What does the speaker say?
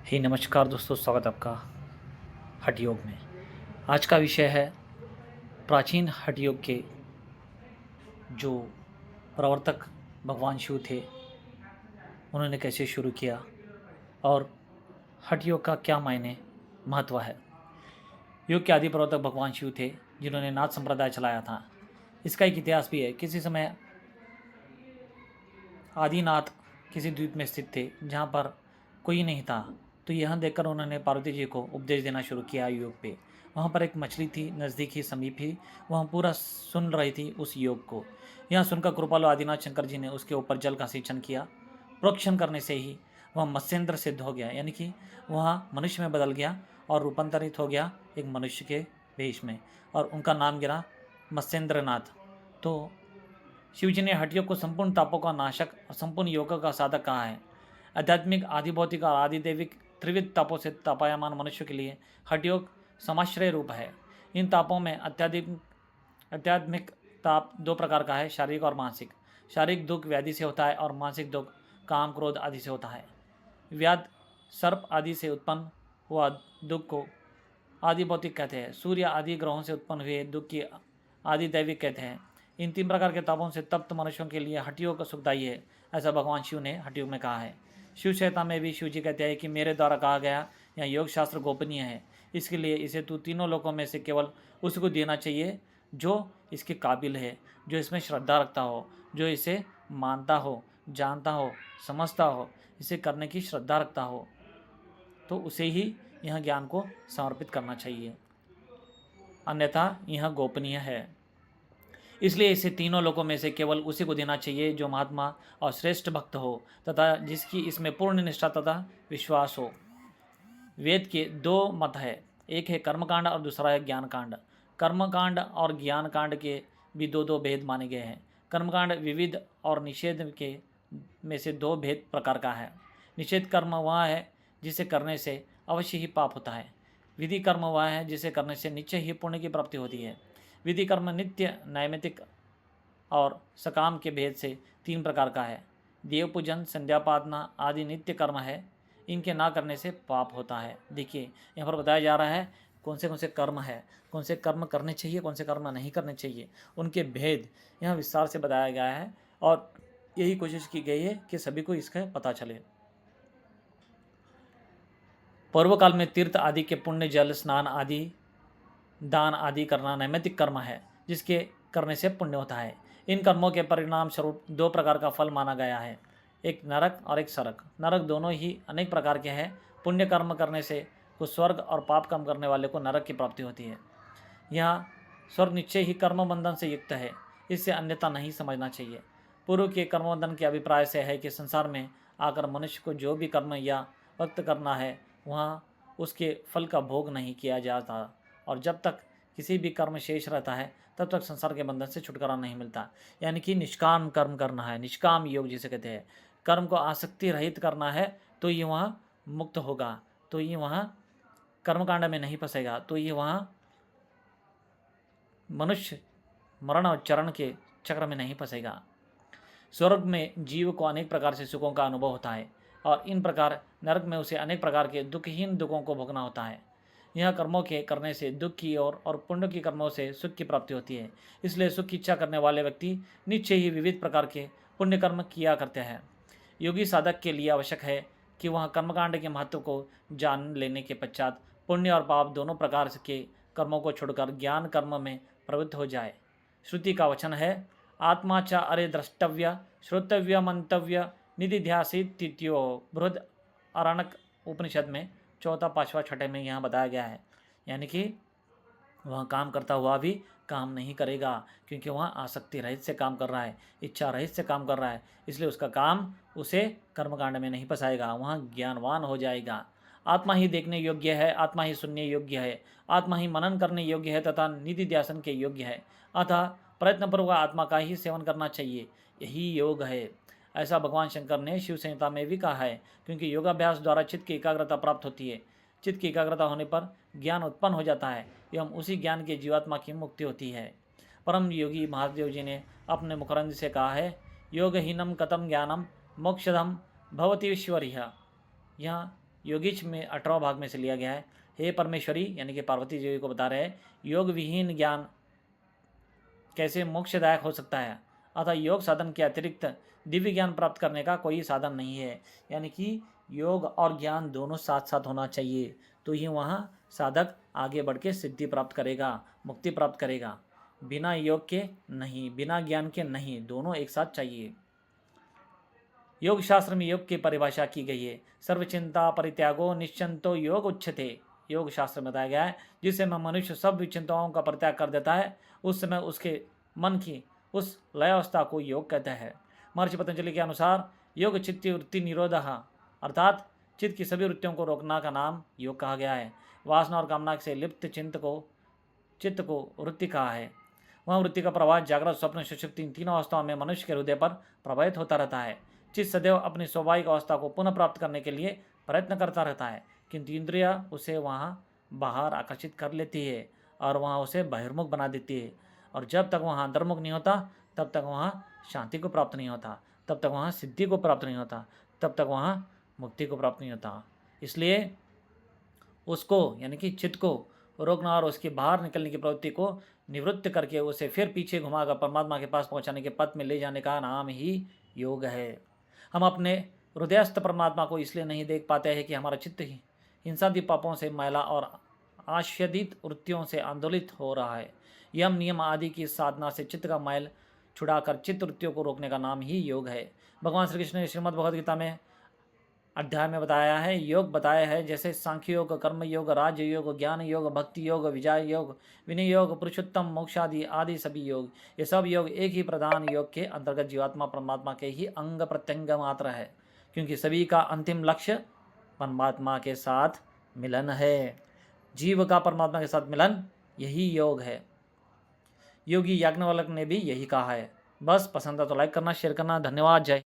नमस्कार दोस्तों, स्वागत है आपका हठ योग में। आज का विषय है प्राचीन हठ योग के जो प्रवर्तक भगवान शिव थे, उन्होंने कैसे शुरू किया और हठ योग का क्या मायने महत्व है। योग के आदि प्रवर्तक भगवान शिव थे, जिन्होंने नाथ संप्रदाय चलाया था। इसका एक इतिहास भी है। किसी समय आदिनाथ किसी द्वीप में स्थित थे, जहाँ पर कोई नहीं था। तो यह देखकर उन्होंने पार्वती जी को उपदेश देना शुरू किया योग पे। वहाँ पर एक मछली थी, नज़दीक ही समीप ही, वहाँ पूरा सुन रही थी उस योग को। यह सुनकर कृपालु आदिनाथ शंकर जी ने उसके ऊपर जल का सिंचन किया। प्रोक्षण करने से ही वह मत्स्येंद्र सिद्ध हो गया, यानी कि वह मनुष्य में बदल गया और रूपांतरित हो गया एक मनुष्य के वेश में, और उनका नाम गिरा मत्स्येंद्रनाथ। तो शिवजी ने हठ योग को संपूर्ण तापों का नाशक और संपूर्ण योग का साधक कहा है। आध्यात्मिक, आदि भौतिक और आदि दैविक त्रिविध तापों से तापायमान मनुष्य के लिए हठ योग समाश्रय रूप है। इन तापों में आध्यात्मिक ताप दो प्रकार का है, शारीरिक और मानसिक। शारीरिक दुख व्याधि से होता है और मानसिक दुख काम क्रोध आदि से होता है। व्याध सर्प आदि से उत्पन्न हुआ दुख को आदि भौतिक कहते हैं। सूर्य आदि ग्रहों से उत्पन्न हुए दुख की आदि दैविक कहते हैं। इन तीन प्रकार के तापों से तप्त मनुष्यों के लिए हठ योग सुखदायी है, ऐसा भगवान शिव ने हठ योग में कहा है। शिव संहिता में भी शिव जी कहते हैं कि मेरे द्वारा कहा गया यह योग शास्त्र गोपनीय है, इसके लिए इसे तू तीनों लोकों में से केवल उसको देना चाहिए जो इसके काबिल है, जो इसमें श्रद्धा रखता हो, जो इसे मानता हो, जानता हो, समझता हो, इसे करने की श्रद्धा रखता हो, तो उसे ही यह ज्ञान को समर्पित करना चाहिए, अन्यथा यह गोपनीय है। इसलिए इसे तीनों लोकों में से केवल उसी को देना चाहिए जो महात्मा और श्रेष्ठ भक्त हो तथा जिसकी इसमें पूर्ण निष्ठा तथा विश्वास हो। वेद के दो मत है, एक है कर्मकांड और दूसरा है ज्ञानकांड। कर्मकांड और ज्ञानकांड के भी दो दो भेद माने गए हैं। कर्मकांड विविध और निषेध के में से दो भेद प्रकार का है। निषेध कर्म वह है जिसे करने से अवश्य ही पाप होता है। विधि कर्म वह है जिसे करने से निश्चय ही पुण्य की प्राप्ति होती है। विधि कर्म नित्य, नैमित्तिक और सकाम के भेद से तीन प्रकार का है। देव पूजन, संध्यापादना आदि नित्य कर्म है, इनके ना करने से पाप होता है। देखिए यहाँ पर बताया जा रहा है कौन से कर्म है, कौन से कर्म करने चाहिए, कौन से कर्म नहीं करने चाहिए, उनके भेद यहाँ विस्तार से बताया गया है और यही कोशिश की गई है कि सभी को इसका पता चले। पूर्व काल में तीर्थ आदि के पुण्य, जल स्नान आदि, दान आदि करना नैमित्तिक कर्म है, जिसके करने से पुण्य होता है। इन कर्मों के परिणाम स्वरूप दो प्रकार का फल माना गया है, एक नरक और एक सरक। नरक दोनों ही अनेक प्रकार के हैं। पुण्य कर्म करने से को स्वर्ग और पाप कर्म करने वाले को नरक की प्राप्ति होती है। यहाँ स्वर्ग निश्चय ही कर्म बंधन से युक्त है, इससे अन्यथा नहीं समझना चाहिए। पूर्व के कर्मबंधन के अभिप्राय से है कि संसार में आकर मनुष्य को जो भी कर्म या वक्त करना है, वहाँ उसके फल का भोग नहीं किया जाता, और जब तक किसी भी कर्म शेष रहता है तब तक संसार के बंधन से छुटकारा नहीं मिलता। यानी कि निष्काम कर्म करना है, निष्काम योग जिसे कहते हैं। कर्म को आसक्ति रहित करना है तो ये वहाँ मुक्त होगा, तो ये वहाँ कर्मकांड में नहीं फंसेगा, तो ये वहाँ मनुष्य मरण और चरण के चक्र में नहीं फंसेगा। स्वर्ग में जीव को अनेक प्रकार से सुखों का अनुभव होता है और इन प्रकार नरक में उसे अनेक प्रकार के दुखहीन दुखों को भोगना होता है। यह कर्मों के करने से दुख की ओर और पुण्य की कर्मों से सुख की प्राप्ति होती है। इसलिए सुख की इच्छा करने वाले व्यक्ति निश्चय ही विविध प्रकार के पुण्य कर्म किया करते हैं। योगी साधक के लिए आवश्यक है कि वह कर्मकांड के महत्व को जान लेने के पश्चात पुण्य और पाप दोनों प्रकार के कर्मों को छोड़कर ज्ञान कर्म में प्रवृत्त हो जाए। श्रुति का वचन है, आत्मा च अरे द्रष्टव्य श्रोतव्य मंतव्य निधिध्यासित तिथ्यो। बृहद अरण्यक उपनिषद में चौथा, पांचवा, छठे में यहाँ बताया गया है। यानी कि वह काम करता हुआ भी काम नहीं करेगा, क्योंकि वह आसक्ति रहित से काम कर रहा है, इच्छा रहित से काम कर रहा है, इसलिए उसका काम उसे कर्मकांड में नहीं फंसाएगा, वहाँ ज्ञानवान हो जाएगा। आत्मा ही देखने योग्य है, आत्मा ही सुनने योग्य है, आत्मा ही मनन करने योग्य है तथा निधि ध्यासन के योग्य है। अतः प्रयत्नपूर्वक आत्मा का ही सेवन करना चाहिए, यही योग है। ऐसा भगवान शंकर ने शिव संहिता में भी कहा है, क्योंकि योगाभ्यास द्वारा चित्त की एकाग्रता प्राप्त होती है। चित्त की एकाग्रता होने पर ज्ञान उत्पन्न हो जाता है एवं उसी ज्ञान के जीवात्मा की मुक्ति होती है। परम योगी महादेव जी ने अपने मुखरंज से कहा है, योगहीनम कतम ज्ञानम मोक्षदम भवति ईश्वरिह। यहाँ योगीच में 18वां भाग में से लिया गया है। हे परमेश्वरी यानी कि पार्वती देवी को बता रहे हैं, योग विहीन ज्ञान कैसे मोक्षदायक हो सकता है, अतः योग साधन के अतिरिक्त दिव्य ज्ञान प्राप्त करने का कोई साधन नहीं है। यानी कि योग और ज्ञान दोनों साथ साथ होना चाहिए, तो ही वहाँ साधक आगे बढ़ के सिद्धि प्राप्त करेगा, मुक्ति प्राप्त करेगा। बिना योग के नहीं, बिना ज्ञान के नहीं, दोनों एक साथ चाहिए। योग शास्त्र में योग की परिभाषा की गई है, सर्वचिंता परित्यागो निश्चिंतो योग उच्यते। योग शास्त्र में बताया गया है, जिस समय मनुष्य सब विचिंताओं का परित्याग कर देता है, उस समय उसके मन की उस लयावस्था को योग कहते हैं। महर्षि पतंजलि के अनुसार योग चित्त वृत्ति निरोधः, अर्थात चित्त की सभी वृत्तियों को रोकना का नाम योग कहा गया है। वासना और कामना से लिप्त चित्त को वृत्ति कहा है। वह वृत्ति का प्रवाह जागृत, स्वप्न, सुषुप्ति इन तीनों अवस्थाओं में मनुष्य के हृदय पर प्रभावित होता रहता है। चित्त सदैव अपनी स्वाभाविक अवस्था को पुनः प्राप्त करने के लिए प्रयत्न करता रहता है, किंतु इंद्रिया उसे वहाँ बाहर आकर्षित कर लेती है और वहाँ उसे बहिर्मुख बना देती है। और जब तक वहाँ अंतर्मुख नहीं होता, तब तक वहाँ शांति को प्राप्त नहीं होता, तब तक वहाँ सिद्धि को प्राप्त नहीं होता, तब तक वहाँ मुक्ति को प्राप्त नहीं होता। इसलिए उसको यानी कि चित्त को रोकना और उसकी बाहर निकलने की प्रवृत्ति को निवृत्त करके उसे फिर पीछे घुमाकर परमात्मा के पास पहुंचाने के पथ में ले जाने का नाम ही योग है। हम अपने हृदयस्थ परमात्मा को इसलिए नहीं देख पाते हैं कि हमारा चित्त ही हिंसादी पापों से मैला और आच्छादित वृत्तियों से आंदोलित हो रहा है। यम नियम आदि की साधना से चित्त का मैल छुड़ाकर चित्त वृत्तियों को रोकने का नाम ही योग है। भगवान श्री कृष्ण ने श्रीमद् भगवद गीता में अध्याय में बताया है, योग बताया है जैसे सांख्य योग, कर्म योग, राज योग, ज्ञान योग, भक्ति योग, विजय योग, विनय योग, पुरुषोत्तम, मोक्षादि आदि सभी योग, ये सब योग एक ही प्रधान योग के अंतर्गत जीवात्मा परमात्मा के ही अंग प्रत्यंग मात्र है, क्योंकि सभी का अंतिम लक्ष्य परमात्मा के साथ मिलन है। जीव का परमात्मा के साथ मिलन यही योग है। योगी याज्ञवल्क्य ने भी यही कहा है। बस पसंद है तो लाइक करना, शेयर करना। धन्यवाद। जय